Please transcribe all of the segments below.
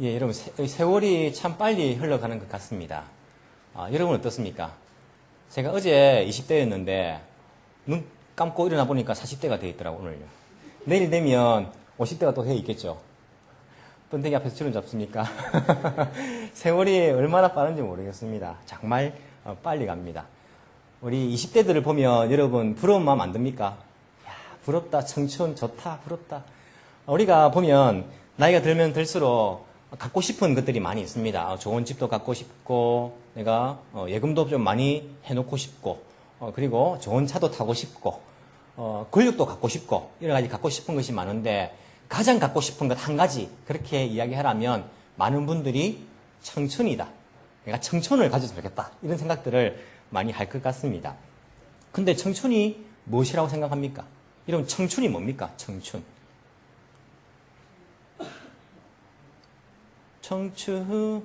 예, 여러분, 세월이 참 빨리 흘러가는 것 같습니다. 여러분 어떻습니까? 제가 어제 20대였는데, 눈 감고 일어나 보니까 40대가 되어 있더라고요, 오늘요. 내일 되면 50대가 또 되어 있겠죠. 번데기 앞에서 주름 잡습니까? 세월이 얼마나 빠른지 모르겠습니다. 정말 빨리 갑니다. 우리 20대들을 보면 여러분 부러운 마음 안 듭니까? 야, 부럽다, 청춘 좋다, 부럽다. 우리가 보면 나이가 들면 들수록 갖고 싶은 것들이 많이 있습니다. 좋은 집도 갖고 싶고, 내가 예금도 좀 많이 해놓고 싶고, 그리고 좋은 차도 타고 싶고, 권력도 갖고 싶고, 여러 가지 갖고 싶은 것이 많은데, 가장 갖고 싶은 것 한 가지, 그렇게 이야기하라면 많은 분들이 청춘이다. 내가 청춘을 가졌으면 좋겠다. 이런 생각들을 많이 할 것 같습니다. 근데 청춘이 무엇이라고 생각합니까? 여러분, 청춘이 뭡니까? 청춘. 청춘이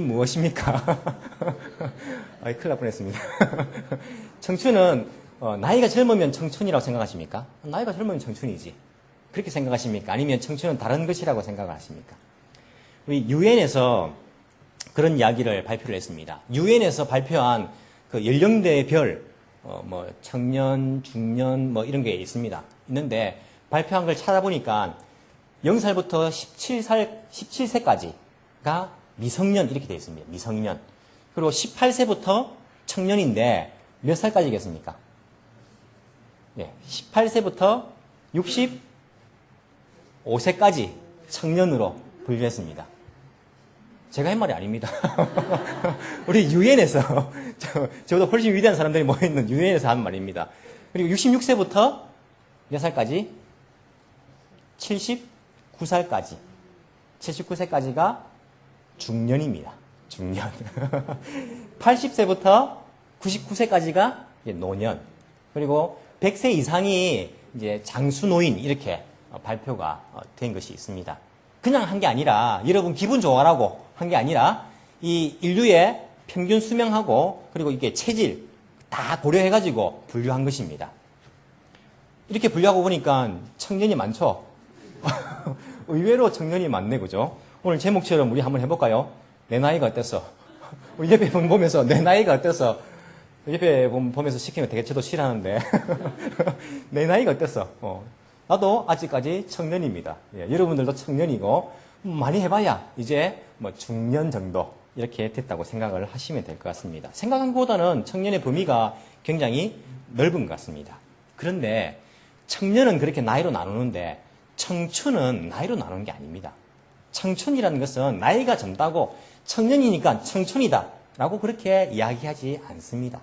무엇입니까? 큰일 날 뻔했습니다. 청춘은 나이가 젊으면 청춘이라고 생각하십니까? 나이가 젊으면 청춘이지. 그렇게 생각하십니까? 아니면 청춘은 다른 것이라고 생각하십니까? 우리 유엔에서 그런 이야기를 발표를 했습니다. 유엔에서 발표한 그 연령대의 별, 청년, 중년, 이런 게 있습니다. 있는데, 발표한 걸 찾아보니까 0살부터 17세까지가 미성년 이렇게 되어 있습니다. 미성년. 그리고 18세부터 청년인데 몇 살까지겠습니까? 네, 18세부터 65세까지 청년으로 분류했습니다. 제가 한 말이 아닙니다. 우리 유엔에서 저보다 훨씬 위대한 사람들이 모여있는 유엔에서 한 말입니다. 그리고 66세부터 몇 살까지? 79살까지. 79세까지가 중년입니다. 중년. 80세부터 99세까지가 노년. 그리고 100세 이상이 이제 장수노인 이렇게 발표가 된 것이 있습니다. 그냥 한 게 아니라 여러분 기분 좋아라고 한 게 아니라 이 인류의 평균 수명하고 그리고 이게 체질 다 고려해가지고 분류한 것입니다. 이렇게 분류하고 보니까 청년이 많죠. 의외로 청년이 많네, 그죠? 오늘 제목처럼 우리 한번 해볼까요? 내 나이가 어땠어? 우리 옆에 보면서 내 나이가 어땠어? 옆에 보면서 시키는 거 되게 저도 싫어하는데. 내 나이가 어땠어? 나도 아직까지 청년입니다. 예, 여러분들도 청년이고, 많이 해봐야 이제 중년 정도 이렇게 됐다고 생각을 하시면 될 것 같습니다. 생각한 것보다는 청년의 범위가 굉장히 넓은 것 같습니다. 그런데 청년은 그렇게 나이로 나누는데 청춘은 나이로 나누는 게 아닙니다. 청춘이라는 것은 나이가 젊다고 청년이니까 청춘이다 라고 그렇게 이야기하지 않습니다.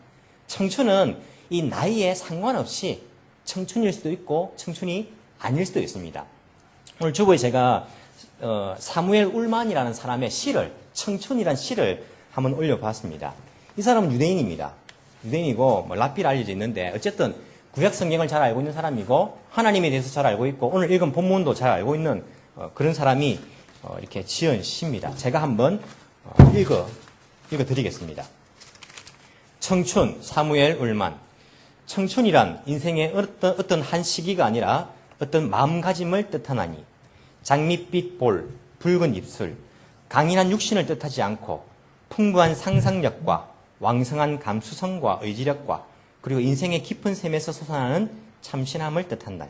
청춘은 이 나이에 상관없이 청춘일 수도 있고 청춘이 아닐 수도 있습니다. 오늘 주보에 제가 사무엘 울만이라는 사람의 시를, 청춘이라는 시를 한번 올려봤습니다. 이 사람은 유대인입니다. 유대인이고 랍비로 알려져 있는데 어쨌든 구약 성경을 잘 알고 있는 사람이고 하나님에 대해서 잘 알고 있고 오늘 읽은 본문도 잘 알고 있는 그런 사람이 이렇게 지은 시입니다. 제가 한번 읽어드리겠습니다. 청춘, 사무엘 울만. 청춘이란 인생의 어떤 한 시기가 아니라 어떤 마음가짐을 뜻하나니 장밋빛 볼, 붉은 입술, 강인한 육신을 뜻하지 않고 풍부한 상상력과 왕성한 감수성과 의지력과 그리고 인생의 깊은 샘에서 솟아나는 참신함을 뜻한다.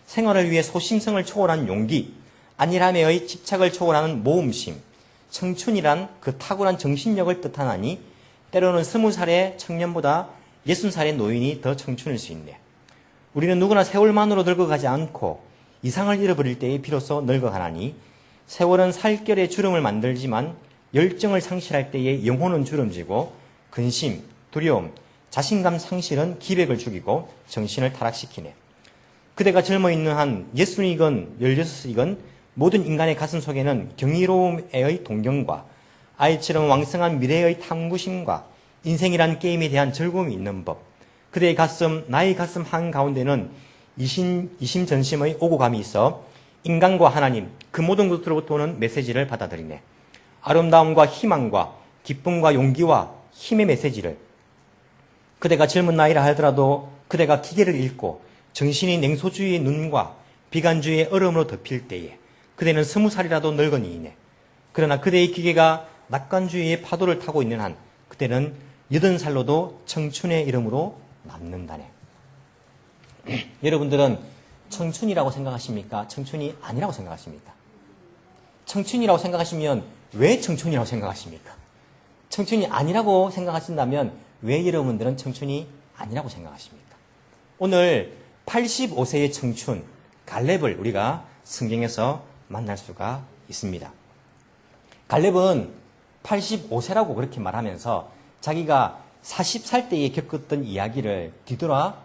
생활을 위해 소심성을 초월한 용기, 안일함에의 집착을 초월하는 모험심, 청춘이란 그 탁월한 정신력을 뜻하나니 때로는 20살의 청년보다 60살의 노인이 더 청춘일 수 있네. 우리는 누구나 세월만으로 늙어가지 않고 이상을 잃어버릴 때에 비로소 늙어가나니 세월은 살결의 주름을 만들지만 열정을 상실할 때에 영혼은 주름지고 근심, 두려움, 자신감 상실은 기백을 죽이고 정신을 타락시키네. 그대가 젊어 있는 한 60이건 16이건 모든 인간의 가슴 속에는 경이로움의 동경과 아이처럼 왕성한 미래의 탐구심과 인생이란 게임에 대한 즐거움이 있는 법. 그대의 가슴, 나의 가슴 한가운데는 이심전심의 오고감이 있어 인간과 하나님, 그 모든 것으로부터 오는 메시지를 받아들이네. 아름다움과 희망과 기쁨과 용기와 힘의 메시지를 그대가 젊은 나이라 하더라도 그대가 기계를 읽고 정신이 냉소주의의 눈과 비관주의의 얼음으로 덮일 때에 그대는 20살이라도 늙은이이네. 그러나 그대의 기계가 낙관주의의 파도를 타고 있는 한 그때는 80살로도 청춘의 이름으로 남는다네. 여러분들은 청춘이라고 생각하십니까? 청춘이 아니라고 생각하십니까? 청춘이라고 생각하시면 왜 청춘이라고 생각하십니까? 청춘이 아니라고 생각하신다면 왜 여러분들은 청춘이 아니라고 생각하십니까? 오늘 85세의 청춘, 갈렙을 우리가 성경에서 만날 수가 있습니다. 갈렙은 85세라고 그렇게 말하면서 자기가 40살 때에 겪었던 이야기를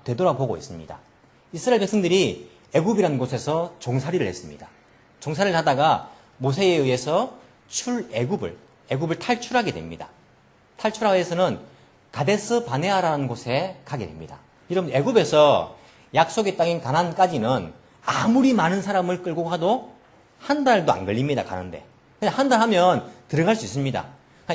되돌아보고 있습니다. 이스라엘 백성들이 애굽이라는 곳에서 종살이를 했습니다. 종살이를 하다가 모세에 의해서 애굽을 탈출하게 됩니다. 탈출하기 위해서는 가데스 바네아라는 곳에 가게 됩니다. 여러분, 애굽에서 약속의 땅인 가나안까지는 아무리 많은 사람을 끌고 가도 한 달도 안 걸립니다. 가는데. 그냥 한 달 하면 들어갈 수 있습니다.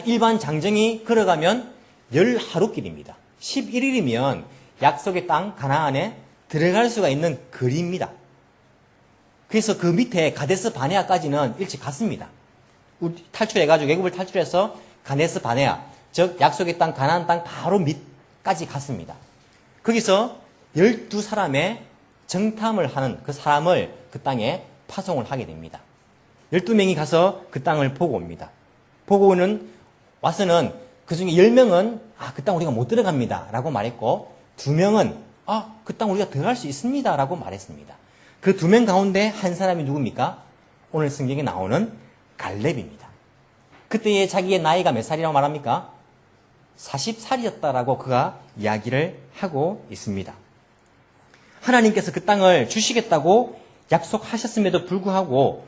일반 장정이 걸어가면 10하루길입니다. 11일이면 약속의 땅 가나안에 들어갈 수가 있는 거리입니다. 그래서 그 밑에 가데스 바네아까지는 일찍 갔습니다. 탈출해가지고 애굽을 탈출해서 가데스 바네아, 즉 약속의 땅 가나안 땅 바로 밑까지 갔습니다. 거기서 12사람의 정탐을 하는 그 사람을 그 땅에 파송을 하게 됩니다. 12명이 가서 그 땅을 보고 옵니다. 보고 와서는 그 중에 10명은 그 땅 우리가 못 들어갑니다 라고 말했고 2명은 그 땅 우리가 들어갈 수 있습니다 라고 말했습니다. 그 2명 가운데 한 사람이 누굽니까? 오늘 성경에 나오는 갈렙입니다. 그때의 자기의 나이가 몇 살이라고 말합니까? 40살이었다라고 그가 이야기를 하고 있습니다. 하나님께서 그 땅을 주시겠다고 약속하셨음에도 불구하고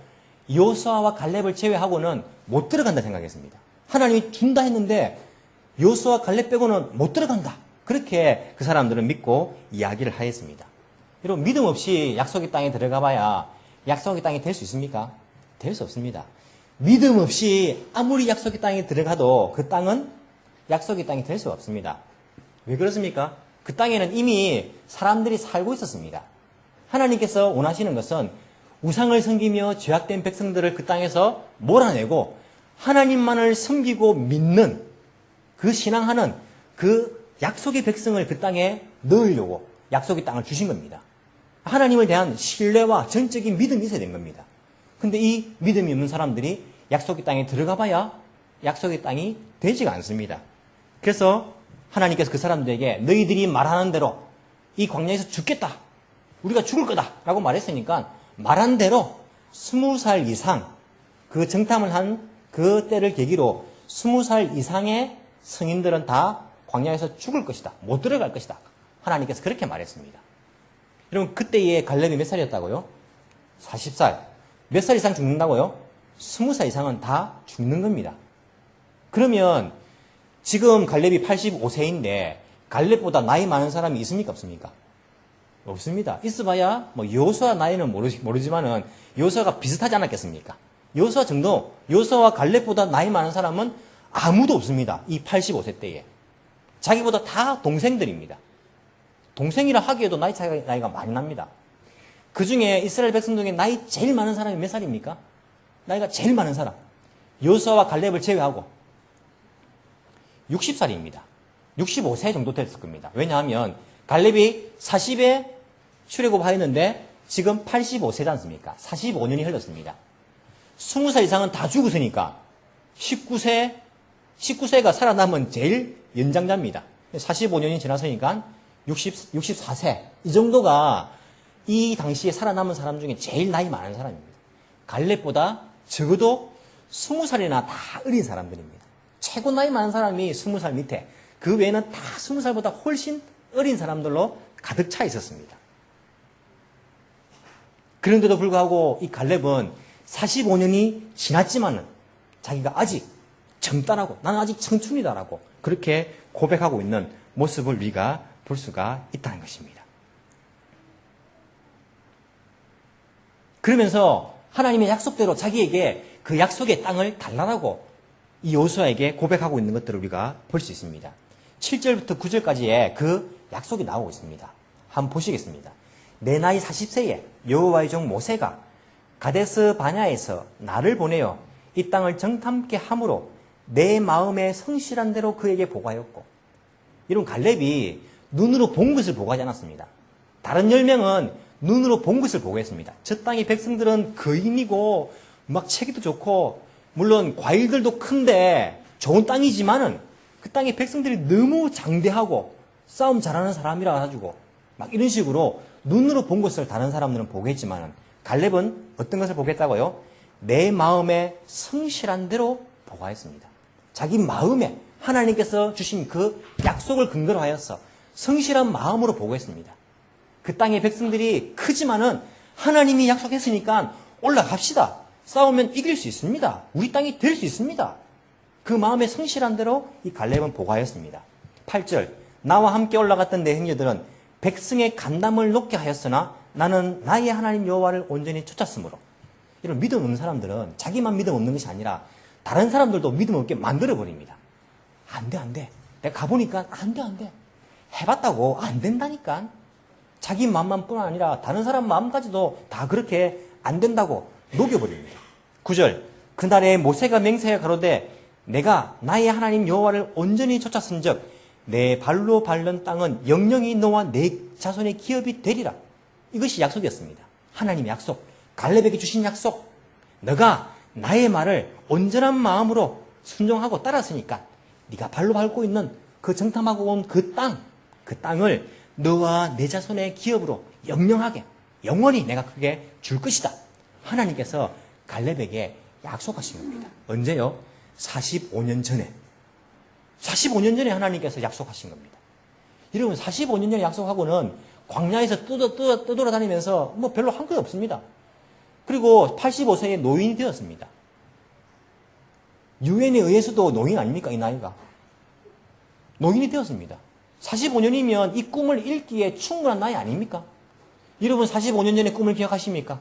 여호수아와 갈렙을 제외하고는 못 들어간다 생각했습니다. 하나님이 준다 했는데 여호수아 갈렙 빼고는 못 들어간다. 그렇게 그 사람들은 믿고 이야기를 하였습니다. 여러분, 믿음 없이 약속의 땅에 들어가 봐야 약속의 땅이 될 수 있습니까? 될 수 없습니다. 믿음 없이 아무리 약속의 땅에 들어가도 그 땅은 약속의 땅이 될 수 없습니다. 왜 그렇습니까? 그 땅에는 이미 사람들이 살고 있었습니다. 하나님께서 원하시는 것은 우상을 섬기며 죄악된 백성들을 그 땅에서 몰아내고 하나님만을 섬기고 믿는 그 신앙하는 그 약속의 백성을 그 땅에 넣으려고 약속의 땅을 주신 겁니다. 하나님을 대한 신뢰와 전적인 믿음이 있어야 된 겁니다. 근데 이 믿음이 없는 사람들이 약속의 땅에 들어가 봐야 약속의 땅이 되지가 않습니다. 그래서 하나님께서 그 사람들에게 너희들이 말하는 대로 이 광야에서 죽겠다. 우리가 죽을 거다. 라고 말했으니까 말한 대로 20살 이상 그 정탐을 한 그 때를 계기로 20살 이상의 성인들은 다 광야에서 죽을 것이다. 못 들어갈 것이다. 하나님께서 그렇게 말했습니다. 여러분, 그때의 갈렙이 몇 살이었다고요? 40살. 몇 살 이상 죽는다고요? 20살 이상은 다 죽는 겁니다. 그러면 지금 갈렙이 85세인데 갈렙보다 나이 많은 사람이 있습니까? 없습니까? 없습니다. 있어봐야 여호수아 나이는 모르지만은 여호수아가 비슷하지 않았겠습니까? 여호수아 정도, 여호수아와 갈렙보다 나이 많은 사람은 아무도 없습니다. 이 85세 때에. 자기보다 다 동생들입니다. 동생이라 하기에도 나이가 많이 납니다. 그 중에 이스라엘 백성 중에 나이 제일 많은 사람이 몇 살입니까? 나이가 제일 많은 사람. 여호수아와 갈렙을 제외하고 60살입니다. 65세 정도 됐을 겁니다. 왜냐하면 갈렙이 40에 출애굽하였는데 지금 85세지 않습니까? 45년이 흘렀습니다. 20살 이상은 다 죽었으니까 19세가 살아남은 제일 연장자입니다. 45년이 지났으니까 64세. 이 정도가 이 당시에 살아남은 사람 중에 제일 나이 많은 사람입니다. 갈렙보다 적어도 20살이나 다 어린 사람들입니다. 최고 나이 많은 사람이 20살 밑에, 그 외에는 다 20살보다 훨씬 어린 사람들로 가득 차 있었습니다. 그런데도 불구하고 이 갈렙은 45년이 지났지만은 자기가 아직 젊다라고, 나는 아직 청춘이다라고 그렇게 고백하고 있는 모습을 우리가 볼 수가 있다는 것입니다. 그러면서 하나님의 약속대로 자기에게 그 약속의 땅을 달라라고 이 여호수아에게 고백하고 있는 것들을 우리가 볼 수 있습니다. 7절부터 9절까지의 그 약속이 나오고 있습니다. 한번 보시겠습니다. 내 나이 40세에 여호와의 종 모세가 가데스 바냐에서 나를 보내어 이 땅을 정탐케 함으로 내 마음에 성실한 대로 그에게 보고하였고, 이런 갈렙이 눈으로 본 것을 보고하지 않았습니다. 다른 10명은 눈으로 본 것을 보고했습니다. 저 땅의 백성들은 거인이고 막 체기도 좋고 물론 과일들도 큰데 좋은 땅이지만은 그 땅의 백성들이 너무 장대하고 싸움 잘하는 사람이라 가지고 막 이런 식으로 눈으로 본 것을 다른 사람들은 보겠지만은 갈렙은 어떤 것을 보겠다고요? 내 마음에 성실한 대로 보고했습니다. 자기 마음에 하나님께서 주신 그 약속을 근거로 하여서 성실한 마음으로 보고했습니다. 그 땅의 백성들이 크지만은 하나님이 약속했으니까 올라갑시다. 싸우면 이길 수 있습니다. 우리 땅이 될 수 있습니다. 그 마음에 성실한 대로 이 갈렙은 보고하였습니다. 8절 나와 함께 올라갔던 내 형제들은 백성의 간담을 높게 하였으나 나는 나의 하나님 여호와를 온전히 쫓았으므로. 이런 믿음 없는 사람들은 자기만 믿음 없는 것이 아니라 다른 사람들도 믿음 없게 만들어버립니다. 안 돼. 내가 가보니까 안 돼. 해봤다고 안 된다니까. 자기 마음만 뿐 아니라 다른 사람 마음까지도 다 그렇게 안 된다고 녹여버립니다. 9절 그날에 모세가 맹세하여 가로되 내가 나의 하나님 여호와를 온전히 쫓았은즉 내 발로 밟는 땅은 영영이 너와 내 자손의 기업이 되리라. 이것이 약속이었습니다. 하나님의 약속, 갈렙에게 주신 약속. 너가 나의 말을 온전한 마음으로 순종하고 따랐으니까 네가 발로 밟고 있는 그 정탐하고 온 그 땅을 너와 내 자손의 기업으로 영영하게 영원히 내가 크게 줄 것이다. 하나님께서 갈렙에게 약속하신 겁니다. 언제요? 45년 전에. 45년 전에 하나님께서 약속하신 겁니다. 여러분 45년 전에 약속하고는 광야에서 떠돌아다니면서 뭐 별로 한 것 없습니다. 그리고 85세에 노인이 되었습니다. 유엔에 의해서도 노인 아닙니까? 이 나이가. 노인이 되었습니다. 45년이면 이 꿈을 읽기에 충분한 나이 아닙니까? 여러분 45년 전에 꿈을 기억하십니까?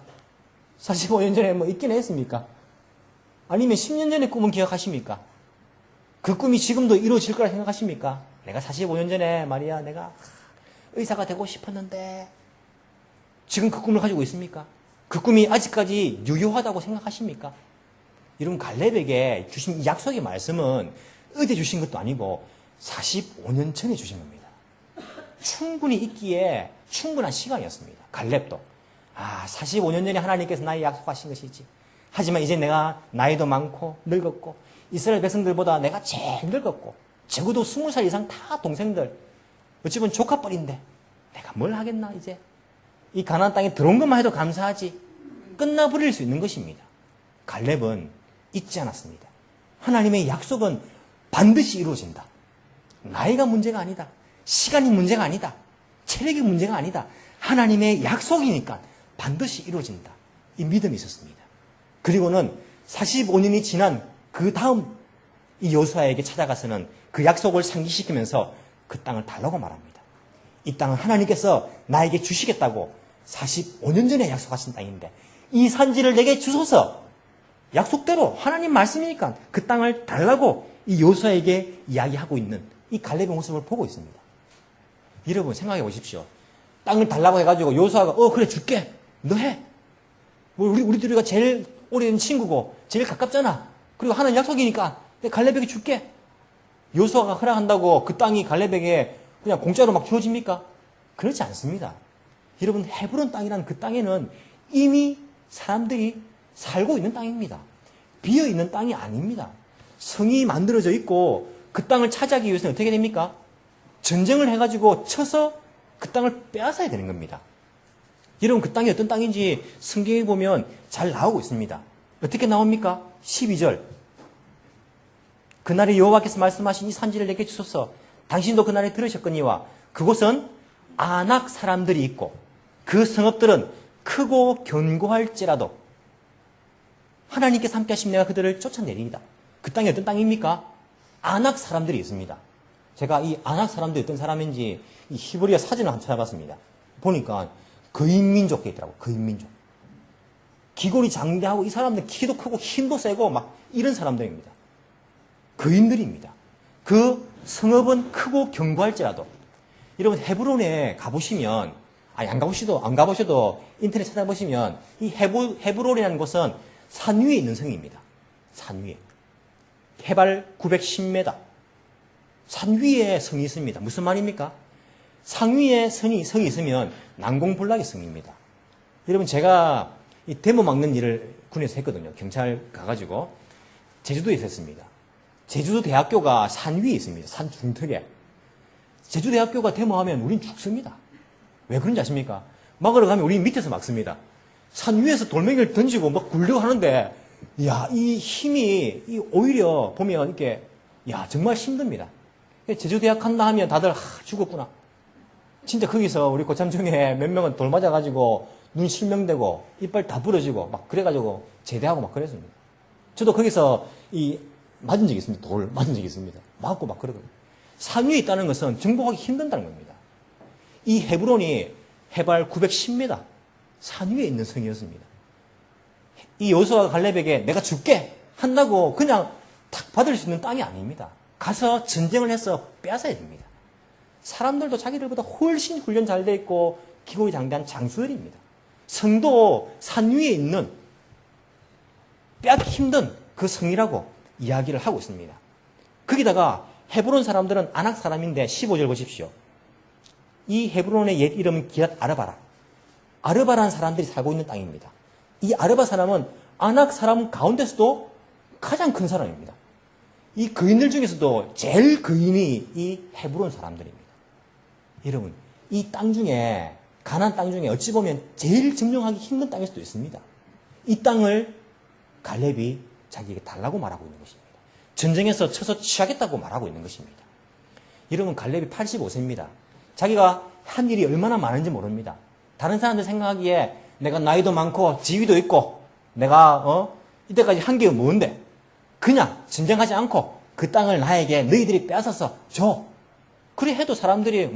45년 전에 뭐 있긴 했습니까? 아니면 10년 전에 꿈은 기억하십니까? 그 꿈이 지금도 이루어질 거라 생각하십니까? 내가 45년 전에 말이야 내가 의사가 되고 싶었는데 지금 그 꿈을 가지고 있습니까? 그 꿈이 아직까지 유효하다고 생각하십니까? 여러분 갈렙에게 주신 이 약속의 말씀은 어제 주신 것도 아니고 45년 전에 주신 겁니다. 충분히 있기에 충분한 시간이었습니다. 갈렙도 45년 전에 하나님께서 나에게 약속하신 것이지. 하지만 이제 내가 나이도 많고 늙었고 이스라엘 백성들보다 내가 제일 늙었고 적어도 20살 이상 다 동생들 어찌 보면 조카뻘인데 내가 뭘 하겠나 이제. 이 가나안 땅에 들어온 것만 해도 감사하지. 끝나버릴 수 있는 것입니다. 갈렙은 잊지 않았습니다. 하나님의 약속은 반드시 이루어진다. 나이가 문제가 아니다. 시간이 문제가 아니다. 체력이 문제가 아니다. 하나님의 약속이니까 반드시 이루어진다. 이 믿음이 있었습니다. 그리고는 45년이 지난 그 다음 이 여호수아에게 찾아가서는 그 약속을 상기시키면서 그 땅을 달라고 말합니다. 이 땅은 하나님께서 나에게 주시겠다고 45년 전에 약속하신 땅인데 이 산지를 내게 주소서. 약속대로 하나님 말씀이니까 그 땅을 달라고 이 여호수아에게 이야기하고 있는 이 갈렙의 모습을 보고 있습니다. 여러분 생각해 보십시오. 땅을 달라고 해가지고 여호수아가 그래 줄게. 너 해. 우리 둘이가 제일 오래된 친구고 제일 가깝잖아. 그리고 하나님 약속이니까 내가 갈렙에게 줄게. 여호수아가 허락한다고 그 땅이 갈렙에게 그냥 공짜로 막 주어집니까? 그렇지 않습니다. 여러분 헤브론 땅이라는 그 땅에는 이미 사람들이 살고 있는 땅입니다. 비어있는 땅이 아닙니다. 성이 만들어져 있고 그 땅을 차지하기 위해서는 어떻게 됩니까? 전쟁을 해가지고 쳐서 그 땅을 빼앗아야 되는 겁니다. 여러분 그 땅이 어떤 땅인지 성경에 보면 잘 나오고 있습니다. 어떻게 나옵니까? 12절 그날에 여호와께서 말씀하신 이 산지를 내게 주소서. 당신도 그날에 들으셨거니와 그곳은 아낙 사람들이 있고 그 성읍들은 크고 견고할지라도 하나님께서 함께 하시면 내가 그들을 쫓아내리이다. 그 땅이 어떤 땅입니까? 아낙 사람들이 있습니다. 제가 이 아낙 사람들이 어떤 사람인지 이 히브리어 사진을 한번 찾아봤습니다. 보니까 거인민족에 있더라고요. 거인민족. 기골이 장대하고 이 사람들 키도 크고 힘도 세고 막 이런 사람들입니다. 거인들입니다. 그 성읍은 크고 견고할지라도 여러분 헤브론에 가보시면 안 가보셔도 인터넷 찾아보시면 이 헤브론이라는 곳은 산 위에 있는 성입니다. 산 위에. 해발 910m. 산 위에 성이 있습니다. 무슨 말입니까? 산 위에 성이 있으면 난공불락의 성입니다. 여러분, 제가 이 데모 막는 일을 군에서 했거든요. 경찰 가가지고. 제주도에 있었습니다. 제주도 대학교가 산 위에 있습니다. 산 중턱에. 제주대학교가 데모하면 우린 죽습니다. 왜 그런지 아십니까? 막으러 가면 우린 밑에서 막습니다. 산 위에서 돌멩이를 던지고 막 굴려고 하는데, 야, 이 힘이, 오히려 보면 이렇게, 야, 정말 힘듭니다. 제주대학 한다 하면 다들, 죽었구나. 진짜 거기서 우리 고참 중에 몇 명은 돌 맞아가지고 눈 실명되고 이빨 다 부러지고 막 그래가지고 제대하고 막 그랬습니다. 저도 거기서 맞은 적이 있습니다. 돌 맞은 적이 있습니다. 맞고 막 그러거든요. 산 위에 있다는 것은 정복하기 힘든다는 겁니다. 이 헤브론이 해발 910m 산 위에 있는 성이었습니다. 이 여호수아가 갈렙에게 내가 줄게 한다고 그냥 탁 받을 수 있는 땅이 아닙니다. 가서 전쟁을 해서 빼앗아야 됩니다. 사람들도 자기들보다 훨씬 훈련 잘 돼 있고 기고이 장대한 장수들입니다. 성도 산 위에 있는 빼앗기 힘든 그 성이라고 이야기를 하고 있습니다. 거기다가 헤브론 사람들은 아낙 사람인데 15절 보십시오. 이 헤브론의 옛 이름은 기랏 아르바라. 아르바라는 사람들이 살고 있는 땅입니다. 이 아르바 사람은 아낙 사람 가운데서도 가장 큰 사람입니다. 이 거인들 중에서도 제일 거인이 이 헤브론 사람들입니다. 여러분, 이 땅 중에 가나안 땅 중에 어찌 보면 제일 증명하기 힘든 땅일 수도 있습니다. 이 땅을 갈렙이 자기에게 달라고 말하고 있는 것입니다. 전쟁에서 쳐서 취하겠다고 말하고 있는 것입니다. 여러분, 갈렙이 85세입니다. 자기가 한 일이 얼마나 많은지 모릅니다. 다른 사람들 생각하기에 내가 나이도 많고 지위도 있고 내가 이때까지 한 게 뭔데? 그냥 전쟁하지 않고 그 땅을 나에게 너희들이 빼앗아서 줘. 그래 해도 사람들이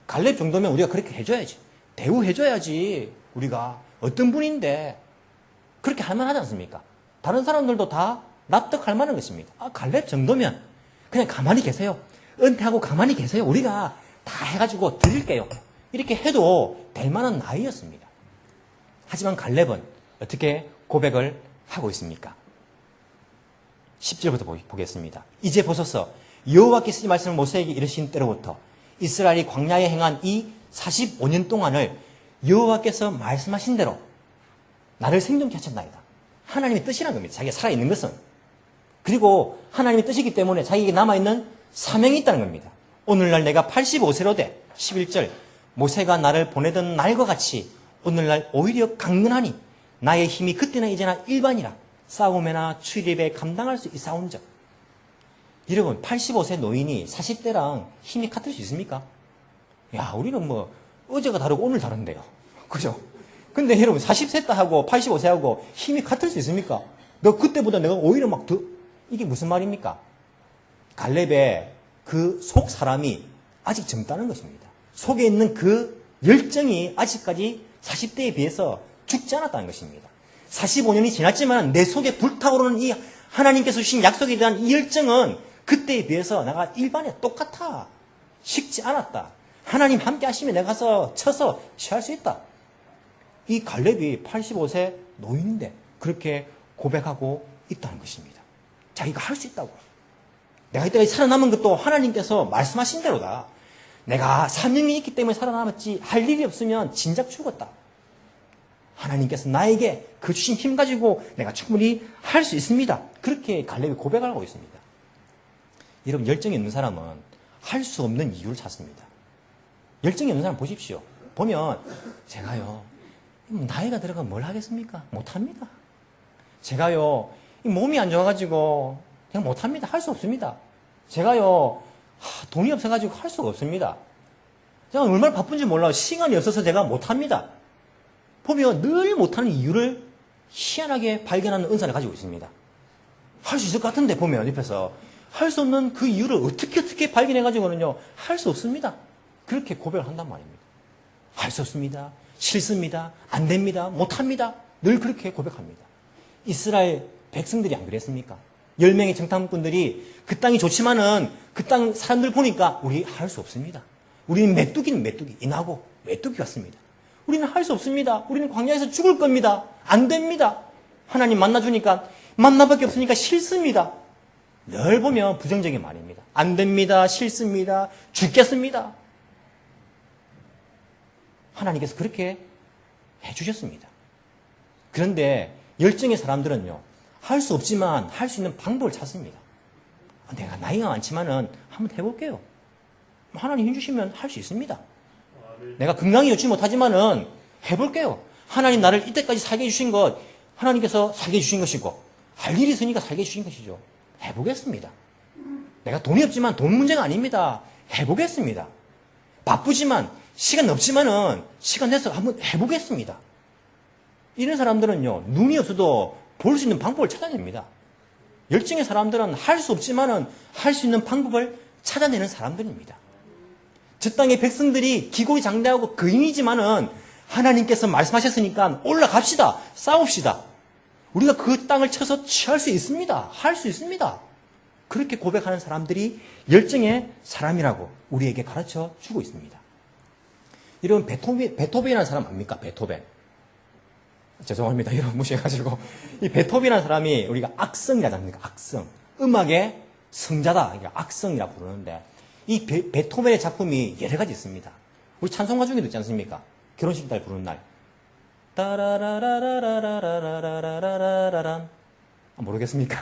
갈렙 정도면 우리가 그렇게 해줘야지. 대우해줘야지. 우리가 어떤 분인데 그렇게 할 만하지 않습니까? 다른 사람들도 다 납득할 만한 것입니다. 갈렙 정도면 그냥 가만히 계세요. 은퇴하고 가만히 계세요. 우리가 다 해가지고 드릴게요. 이렇게 해도 될 만한 나이였습니다. 하지만 갈렙은 어떻게 고백을 하고 있습니까? 10절부터 보겠습니다. 이제 보소서 여호와께서 이 말씀을 모세에게 이르신 때로부터 이스라엘이 광야에 행한 이 45년 동안을 여호와께서 말씀하신 대로 나를 생존케 하셨나이다. 하나님의 뜻이라는 겁니다. 자기가 살아있는 것은. 그리고 하나님의 뜻이기 때문에 자기에게 남아있는 사명이 있다는 겁니다. 오늘날 내가 85세로 돼 11절 모세가 나를 보내던 날과 같이 오늘날 오히려 강건하니 나의 힘이 그때나 이제나 일반이라 싸움에나 출입에 감당할 수 있사온즉. 여러분, 85세 노인이 40대랑 힘이 같을 수 있습니까? 야, 우리는 뭐 어제가 다르고 오늘 다른데요. 그죠? 근데 여러분 40세 하고 85세하고 힘이 같을 수 있습니까? 너 그때보다 내가 오히려 막 더 이게 무슨 말입니까? 갈렙의 그 속 사람이 아직 젊다는 것입니다. 속에 있는 그 열정이 아직까지 40대에 비해서 죽지 않았다는 것입니다. 45년이 지났지만 내 속에 불타오르는 이 하나님께서 주신 약속에 대한 이 열정은 그때에 비해서 내가 일반에 똑같아. 식지 않았다. 하나님 함께 하시면 내가 가서 쳐서 취할 수 있다. 이 갈렙이 85세 노인인데 그렇게 고백하고 있다는 것입니다. 자기가 할 수 있다고. 내가 이때까지 살아남은 것도 하나님께서 말씀하신 대로다. 내가 사명이 있기 때문에 살아남았지 할 일이 없으면 진작 죽었다. 하나님께서 나에게 그 주신 힘 가지고 내가 충분히 할 수 있습니다. 그렇게 갈렙이 고백을 하고 있습니다. 여러분, 열정이 있는 사람은 할 수 없는 이유를 찾습니다. 열정이 없는 사람 보십시오. 보면 제가요 나이가 들어가면 뭘 하겠습니까? 못합니다. 제가요 몸이 안 좋아가지고 그냥 못합니다. 할 수 없습니다. 제가요 돈이 없어가지고 할 수가 없습니다. 제가 얼마나 바쁜지 몰라요. 시간이 없어서 제가 못합니다. 보면 늘 못하는 이유를 희한하게 발견하는 은사를 가지고 있습니다. 할 수 있을 것 같은데 보면 옆에서 할 수 없는 그 이유를 어떻게 발견해가지고는요 할 수 없습니다. 그렇게 고백을 한단 말입니다. 할 수 없습니다. 싫습니다. 안 됩니다. 못합니다. 늘 그렇게 고백합니다. 이스라엘 백성들이 안 그랬습니까? 10명의 정탐꾼들이 그 땅이 좋지만은 그 땅 사람들 보니까 우리 할 수 없습니다. 우리는 메뚜기는 메뚜기, 인하고 메뚜기 같습니다. 우리는 할 수 없습니다. 우리는 광야에서 죽을 겁니다. 안 됩니다. 하나님 만나주니까 만나밖에 없으니까 싫습니다. 늘 보면 부정적인 말입니다. 안 됩니다. 싫습니다. 죽겠습니다. 하나님께서 그렇게 해주셨습니다. 그런데 열정의 사람들은요, 할 수 없지만 할 수 있는 방법을 찾습니다. 내가 나이가 많지만은 한번 해볼게요. 하나님 힘주시면 할 수 있습니다. 내가 건강이 좋지 못하지만은 해볼게요. 하나님 나를 이때까지 살게 해주신 것, 하나님께서 살게 해주신 것이고, 할 일이 있으니까 살게 해주신 것이죠. 해보겠습니다. 내가 돈이 없지만 돈 문제가 아닙니다. 해보겠습니다. 바쁘지만, 시간 없지만은 시간 내서 한번 해보겠습니다. 이런 사람들은요, 눈이 없어도 볼 수 있는 방법을 찾아냅니다. 열정의 사람들은 할 수 없지만은 할 수 있는 방법을 찾아내는 사람들입니다. 저 땅의 백성들이 기골이 장대하고 거인이지만은 하나님께서 말씀하셨으니까 올라갑시다. 싸웁시다. 우리가 그 땅을 쳐서 취할 수 있습니다. 할 수 있습니다. 그렇게 고백하는 사람들이 열정의 사람이라고 우리에게 가르쳐 주고 있습니다. 이런 베토벤이라는 사람 압니까? 베토벤. 죄송합니다. 이런 무시해가지고. 이 베토벤이라는 사람이 우리가 악성이라지 않습니까? 악성. 음악의 성자다. 그러니까 악성이라 부르는데 이 베토벤의 작품이 여러 가지 있습니다. 우리 찬송가 중에도 있지 않습니까? 결혼식 날 부르는 날. 따라라라라라라라라라라란. 모르겠습니까?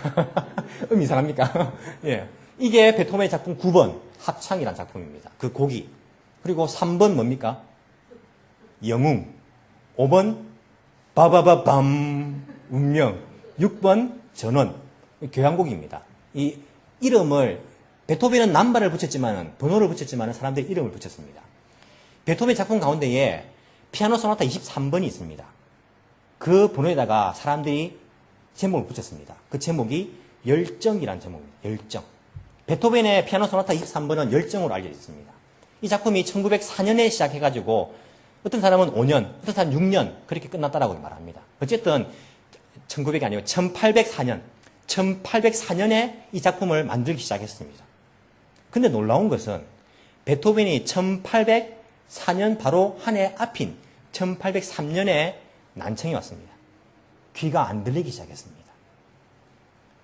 이상합니까? 예. 이게 베토벤의 작품 9번 합창이라는 작품입니다. 그 곡이. 그리고 3번 뭡니까? 영웅. 5번 바바바밤 운명. 6번 전원. 교향곡입니다. 이 이름을 베토벤은 남바를 붙였지만 번호를 붙였지만 사람들이 이름을 붙였습니다. 베토벤 작품 가운데에 피아노 소나타 23번이 있습니다. 그 번호에다가 사람들이 제목을 붙였습니다. 그 제목이 열정이라는 제목입니다. 열정. 베토벤의 피아노 소나타 23번은 열정으로 알려져 있습니다. 이 작품이 1904년에 시작해가지고 어떤 사람은 5년, 어떤 사람은 6년 그렇게 끝났다라고 말합니다. 어쨌든 1900이 아니고 1804년, 1804년에 이 작품을 만들기 시작했습니다. 근데 놀라운 것은 베토벤이 1804년 바로 한 해 앞인 1803년에 난청이 왔습니다. 귀가 안 들리기 시작했습니다.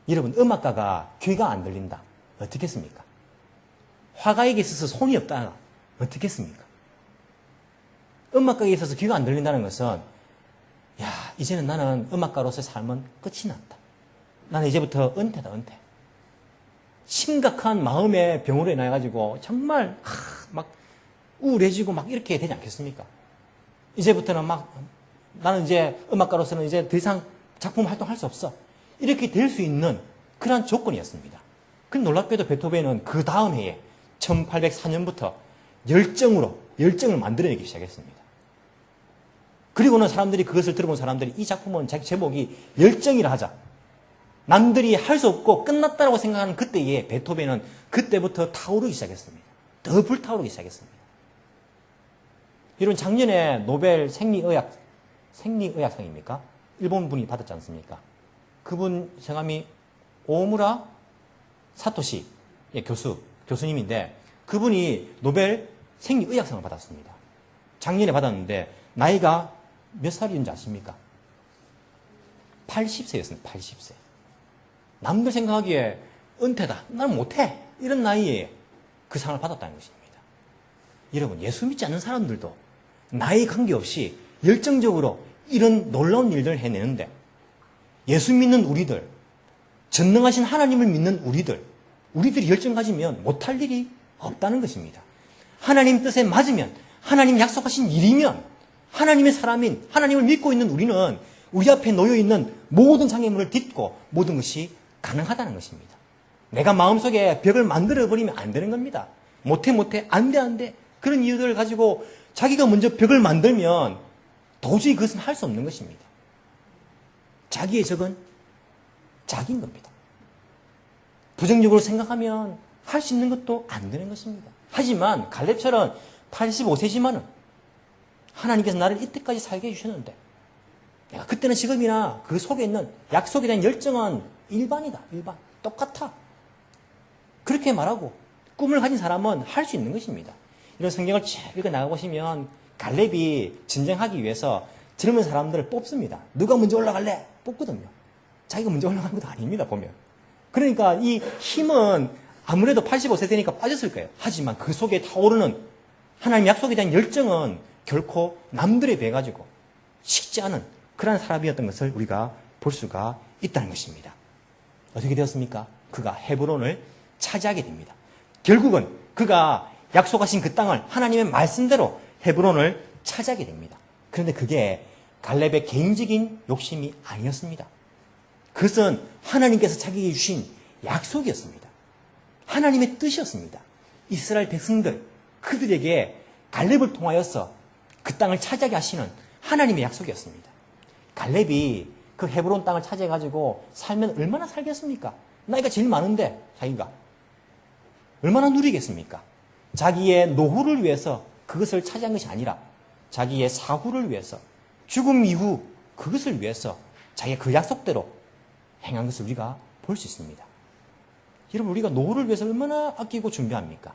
여러분, 음악가가 귀가 안 들린다. 어떻겠습니까? 화가에게 있어서 손이 없다. 어떻겠습니까? 음악가에게 있어서 귀가 안 들린다는 것은 야, 이제는 나는 음악가로서의 삶은 끝이 났다. 나는 이제부터 은퇴다, 은퇴. 심각한 마음의 병으로 인해가지고 정말 막 우울해지고 막 이렇게 되지 않겠습니까? 이제부터는 막 나는 이제 음악가로서는 이제 더 이상 작품 활동할 수 없어. 이렇게 될 수 있는 그런 조건이었습니다. 근데 놀랍게도 베토벤은 그 다음 해에 1804년부터 열정을 만들어내기 시작했습니다. 그리고는 사람들이 그것을 들어본 사람들이 이 작품은 자기 제목이 열정이라 하자. 남들이 할 수 없고 끝났다고 생각하는 그때에 베토벤은 그때부터 타오르기 시작했습니다. 더 불타오르기 시작했습니다. 여러분, 작년에 노벨 생리의학상입니까? 일본 분이 받았지 않습니까? 그분 성함이 오무라 사토시 교수님인데 그분이 노벨 생리의학상을 받았습니다. 작년에 받았는데 나이가 몇 살인지 아십니까? 80세였습니다. 80세. 남들 생각하기에 은퇴다. 나는 못해. 이런 나이에 그 상을 받았다는 것입니다. 여러분, 예수 믿지 않는 사람들도 나이 관계없이 열정적으로 이런 놀라운 일들을 해내는데 예수 믿는 우리들, 전능하신 하나님을 믿는 우리들이 열정 가지면 못할 일이 없다는 것입니다. 하나님 뜻에 맞으면, 하나님 약속하신 일이면, 하나님의 사람인, 하나님을 믿고 있는 우리는 우리 앞에 놓여있는 모든 장애물을 딛고 모든 것이 가능하다는 것입니다. 내가 마음속에 벽을 만들어버리면 안 되는 겁니다. 못해, 안 돼. 그런 이유들을 가지고 자기가 먼저 벽을 만들면 도저히 그것은 할 수 없는 것입니다. 자기의 적은 자기인 겁니다. 부정적으로 생각하면 할 수 있는 것도 안 되는 것입니다. 하지만 갈렙처럼 85세지만은 하나님께서 나를 이때까지 살게 해주셨는데 내가 그때는 지금이나 그 속에 있는 약속에 대한 열정은 일반이다. 일반. 똑같아. 그렇게 말하고 꿈을 가진 사람은 할 수 있는 것입니다. 이런 성경을 쭉 읽어 나가보시면 갈렙이 전쟁하기 위해서 젊은 사람들을 뽑습니다. 누가 먼저 올라갈래? 뽑거든요. 자기가 먼저 올라간 것도 아닙니다, 보면. 그러니까 이 힘은 아무래도 85세 되니까 빠졌을 거예요. 하지만 그 속에 타오르는 하나님 약속에 대한 열정은 결코 남들에 비해 가지고 식지 않은 그러한 사람이었던 것을 우리가 볼 수가 있다는 것입니다. 어떻게 되었습니까? 그가 헤브론을 차지하게 됩니다. 결국은 그가 약속하신 그 땅을 하나님의 말씀대로 헤브론을 차지하게 됩니다. 그런데 그게 갈렙의 개인적인 욕심이 아니었습니다. 그것은 하나님께서 자기에게 주신 약속이었습니다. 하나님의 뜻이었습니다. 이스라엘 백성들, 그들에게 갈렙을 통하여서 그 땅을 차지하게 하시는 하나님의 약속이었습니다. 갈렙이 그 헤브론 땅을 차지해가지고 살면 얼마나 살겠습니까? 나이가 제일 많은데 자기가 얼마나 누리겠습니까? 자기의 노후를 위해서 그것을 차지한 것이 아니라 자기의 사후를 위해서 죽음 이후 그것을 위해서 자기가 그 약속대로 행한 것을 우리가 볼 수 있습니다. 여러분, 우리가 노후를 위해서 얼마나 아끼고 준비합니까?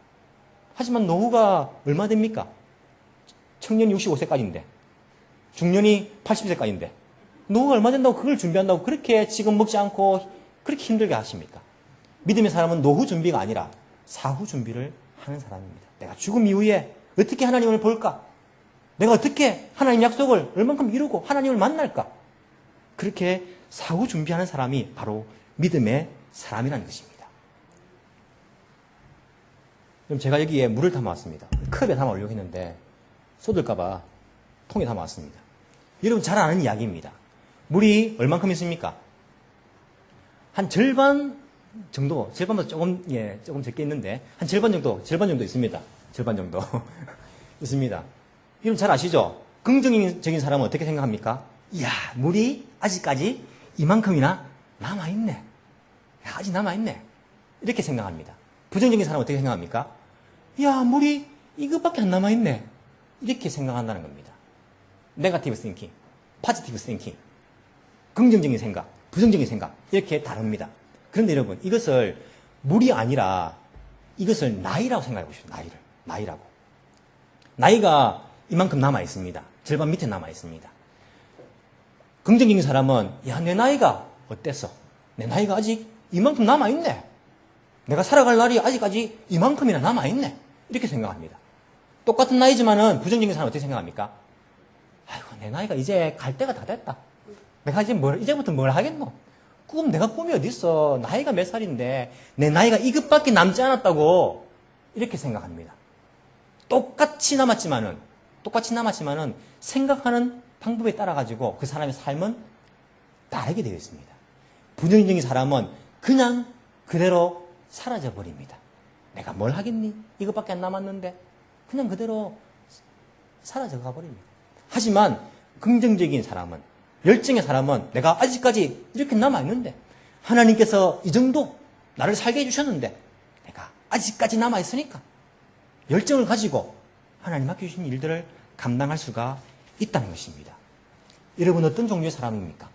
하지만 노후가 얼마 됩니까? 청년이 65세까지인데 중년이 80세까지인데 노후가 얼마 된다고 그걸 준비한다고 그렇게 지금 먹지 않고 그렇게 힘들게 하십니까? 믿음의 사람은 노후 준비가 아니라 사후 준비를 하는 사람입니다. 내가 죽음 이후에 어떻게 하나님을 볼까? 내가 어떻게 하나님 약속을 얼만큼 이루고 하나님을 만날까? 그렇게 사후 준비하는 사람이 바로 믿음의 사람이라는 것입니다. 그럼 제가 여기에 물을 담아왔습니다. 컵에 담아오려고 했는데 쏟을까봐 통에 담아왔습니다. 여러분 잘 아는 이야기입니다. 물이 얼만큼 있습니까? 한 절반 정도, 절반보다 조금 적게 있는데 한 절반 정도 있습니다. 절반 정도 있습니다. 여러분 잘 아시죠? 긍정적인 사람은 어떻게 생각합니까? 이야, 물이 아직까지 이만큼이나 남아있네. 야, 아직 남아있네. 이렇게 생각합니다. 부정적인 사람은 어떻게 생각합니까? 야, 물이 이것밖에 안 남아있네. 이렇게 생각한다는 겁니다. 네거티브 띵킹, 포지티브 띵킹, 긍정적인 생각, 부정적인 생각 이렇게 다릅니다. 그런데 여러분 이것을 물이 아니라 이것을 나이라고 생각해 보십시오. 나이라고. 나이가 이만큼 남아있습니다. 절반 밑에 남아있습니다. 긍정적인 사람은 야, 내 나이가 어땠어? 내 나이가 아직 이만큼 남아있네. 내가 살아갈 날이 아직까지 이만큼이나 남아있네. 이렇게 생각합니다. 똑같은 나이지만은 부정적인 사람은 어떻게 생각합니까? 아이고, 내 나이가 이제 갈 때가 다 됐다. 내가 이제부터 뭘 하겠노? 내가 꿈이 어딨어? 나이가 몇 살인데 내 나이가 이것밖에 남지 않았다고 이렇게 생각합니다. 똑같이 남았지만은 생각하는 방법에 따라 가지고 그 사람의 삶은 다르게 되어 있습니다. 부정적인 사람은 그냥 그대로 사라져 버립니다. 내가 뭘 하겠니? 이것밖에 안 남았는데 그냥 그대로 사라져 가버립니다. 하지만 긍정적인 사람은, 열정의 사람은 내가 아직까지 이렇게 남아있는데 하나님께서 이 정도 나를 살게 해주셨는데 내가 아직까지 남아있으니까 열정을 가지고 하나님 맡겨주신 일들을 감당할 수가 있다는 것입니다. 여러분 어떤 종류의 사람입니까?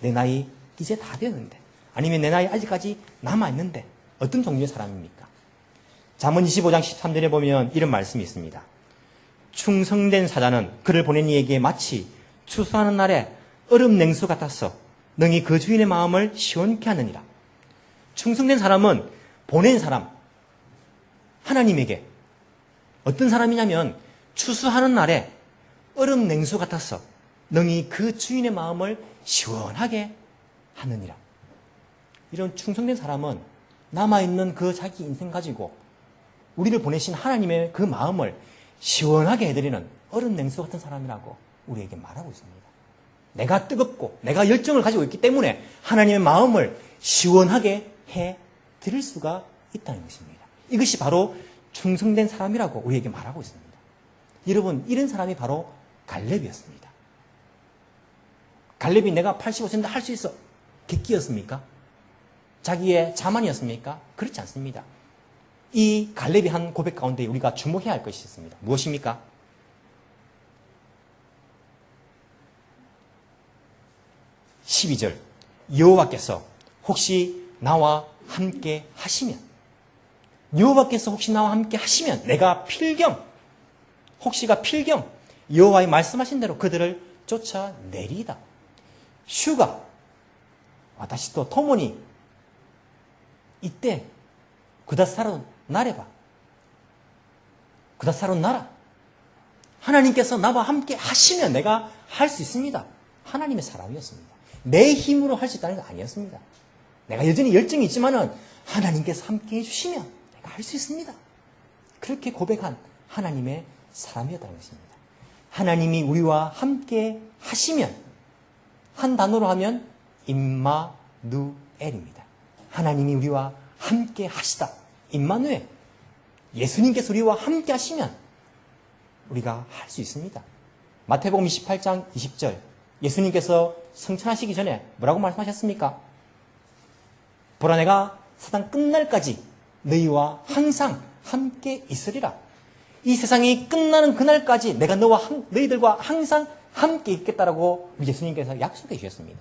내 나이 이제 다 되었는데, 아니면 내 나이 아직까지 남아있는데 어떤 종류의 사람입니까? 잠언 25장 13절에 보면 이런 말씀이 있습니다. 충성된 사자는 그를 보낸 이에게 마치 추수하는 날에 얼음 냉수 같았어 능히 그 주인의 마음을 시원케 하느니라. 충성된 사람은 보낸 사람, 하나님에게 어떤 사람이냐면 추수하는 날에 얼음 냉수 같았어 능히 그 주인의 마음을 시원하게 하느니라. 이런 충성된 사람은 남아있는 그 자기 인생 가지고 우리를 보내신 하나님의 그 마음을 시원하게 해드리는 얼음 냉수 같은 사람이라고 우리에게 말하고 있습니다. 내가 뜨겁고 내가 열정을 가지고 있기 때문에 하나님의 마음을 시원하게 해드릴 수가 있다는 것입니다. 이것이 바로 충성된 사람이라고 우리에게 말하고 있습니다. 여러분, 이런 사람이 바로 갈렙이었습니다. 갈렙이 내가 85세인데 할 수 있어. 객기였습니까? 자기의 자만이었습니까? 그렇지 않습니다. 이 갈렙이 한 고백 가운데 우리가 주목해야 할 것이 있습니다. 무엇입니까? 12절 여호와께서 혹시 나와 함께 하시면, 여호와께서 혹시 나와 함께 하시면 내가 필경, 혹시가 필경 여호와의 말씀하신 대로 그들을 쫓아내리이다. 슈가 와다시 또 토모니 이때 구다사로 나래바 구다사로 나라 하나님께서 나와 함께 하시면 내가 할 수 있습니다. 하나님의 사람이었습니다. 내 힘으로 할 수 있다는 거 아니었습니다. 내가 여전히 열정이 있지만은 하나님께서 함께 해주시면 내가 할 수 있습니다. 그렇게 고백한 하나님의 사람이었다는 것입니다. 하나님이 우리와 함께 하시면 한 단어로 하면 임마누엘입니다. 하나님이 우리와 함께 하시다. 임마누엘. 예수님께서 우리와 함께 하시면 우리가 할 수 있습니다. 마태복음 28장 20절 예수님께서 성천하시기 전에 뭐라고 말씀하셨습니까? 보라 내가 세상 끝날까지 너희와 항상 함께 있으리라. 이 세상이 끝나는 그날까지 내가 너희들과 항상 함께 있겠다라고 예수님께서 약속해 주셨습니다.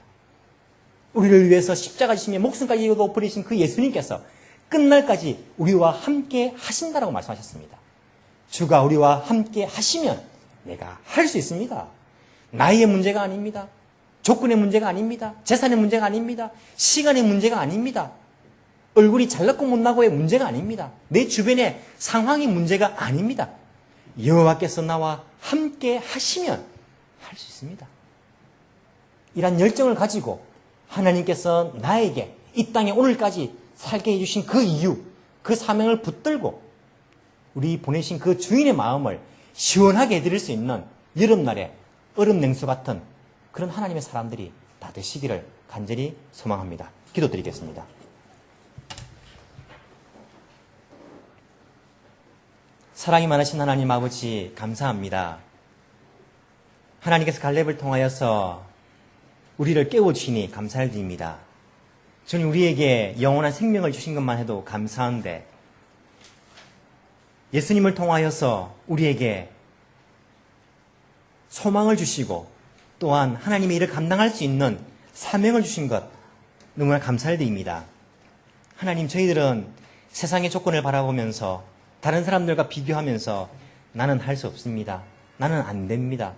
우리를 위해서 십자가 지시며 목숨까지 버리신 그 예수님께서 끝날까지 우리와 함께 하신다라고 말씀하셨습니다. 주가 우리와 함께 하시면 내가 할 수 있습니다. 나이의 문제가 아닙니다. 조건의 문제가 아닙니다. 재산의 문제가 아닙니다. 시간의 문제가 아닙니다. 얼굴이 잘났고 못나고의 문제가 아닙니다. 내 주변의 상황이 문제가 아닙니다. 여호와께서 나와 함께 하시면 할 수 있습니다. 이런 열정을 가지고 하나님께서 나에게 이 땅에 오늘까지 살게 해주신 그 이유, 그 사명을 붙들고 우리 보내신 그 주인의 마음을 시원하게 해드릴 수 있는 여름날의 얼음 냉수 같은 그런 하나님의 사람들이 다 되시기를 간절히 소망합니다. 기도드리겠습니다. 사랑이 많으신 하나님 아버지 감사합니다. 하나님께서 갈렙을 통하여서 우리를 깨워주시니 감사를 드립니다. 주님 우리에게 영원한 생명을 주신 것만 해도 감사한데 예수님을 통하여서 우리에게 소망을 주시고 또한 하나님의 일을 감당할 수 있는 사명을 주신 것 너무나 감사를 드립니다. 하나님 저희들은 세상의 조건을 바라보면서 다른 사람들과 비교하면서 나는 할 수 없습니다. 나는 안 됩니다.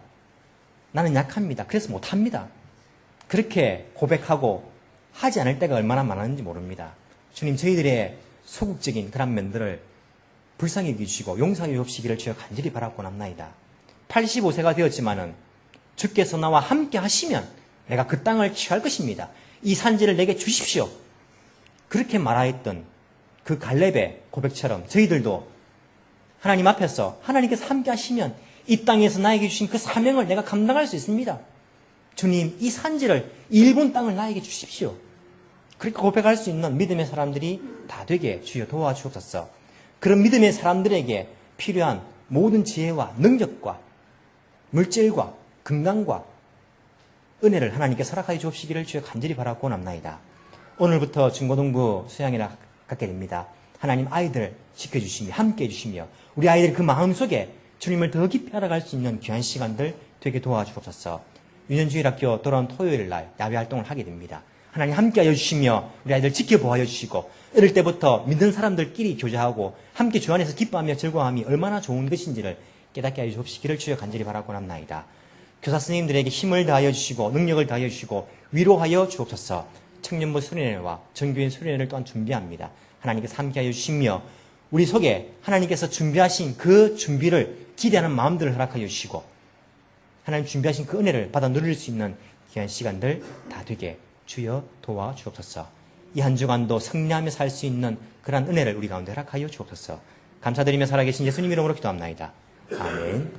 나는 약합니다. 그래서 못합니다. 그렇게 고백하고 하지 않을 때가 얼마나 많았는지 모릅니다. 주님 저희들의 소극적인 그런 면들을 불쌍히 여기시고 용서해 주시기를 주여 간절히 바라고 남나이다. 85세가 되었지만은 주께서 나와 함께 하시면 내가 그 땅을 취할 것입니다. 이 산지를 내게 주십시오. 그렇게 말하였던 그 갈렙의 고백처럼 저희들도 하나님 앞에서 하나님께서 함께 하시면 이 땅에서 나에게 주신 그 사명을 내가 감당할 수 있습니다. 주님 이 산지를 일본 땅을 나에게 주십시오. 그렇게 고백할 수 있는 믿음의 사람들이 다 되게 주여 도와주옵소서. 그런 믿음의 사람들에게 필요한 모든 지혜와 능력과 물질과 건강과 은혜를 하나님께 허락하여 주옵시기를 주여 간절히 바라고 남나이다. 오늘부터 중고등부 수양회를 갖게 됩니다. 하나님 아이들 지켜주시며 함께 해주시며 우리 아이들이 그 마음속에 주님을 더 깊이 알아갈 수 있는 귀한 시간들 되게 도와주옵소서. 유년주일학교 돌아온 토요일 날 야외 활동을 하게 됩니다. 하나님 함께하여 주시며 우리 아이들 지켜보아여 주시고 어릴 때부터 믿는 사람들끼리 교제하고 함께 주 안에서 기뻐하며 즐거워함이 얼마나 좋은 것인지를 깨닫게 하여 주옵시기를 주여 간절히 바라고 남나이다. 교사 선생님들에게 힘을 다하여 주시고 능력을 다하여 주시고 위로하여 주옵소서. 청년부 수련회와 전교인 수련회를 또한 준비합니다. 하나님께서 함께하여 주시며 우리 속에 하나님께서 준비하신 그 준비를 기대하는 마음들을 허락하여 주시고 하나님 준비하신 그 은혜를 받아 누릴 수 있는 귀한 시간들 다 되게 주여 도와주옵소서. 이 한 주간도 승리하며 살 수 있는 그러한 은혜를 우리 가운데 허락하여 주옵소서. 감사드리며 살아계신 예수님 이름으로 기도합나이다. 아멘.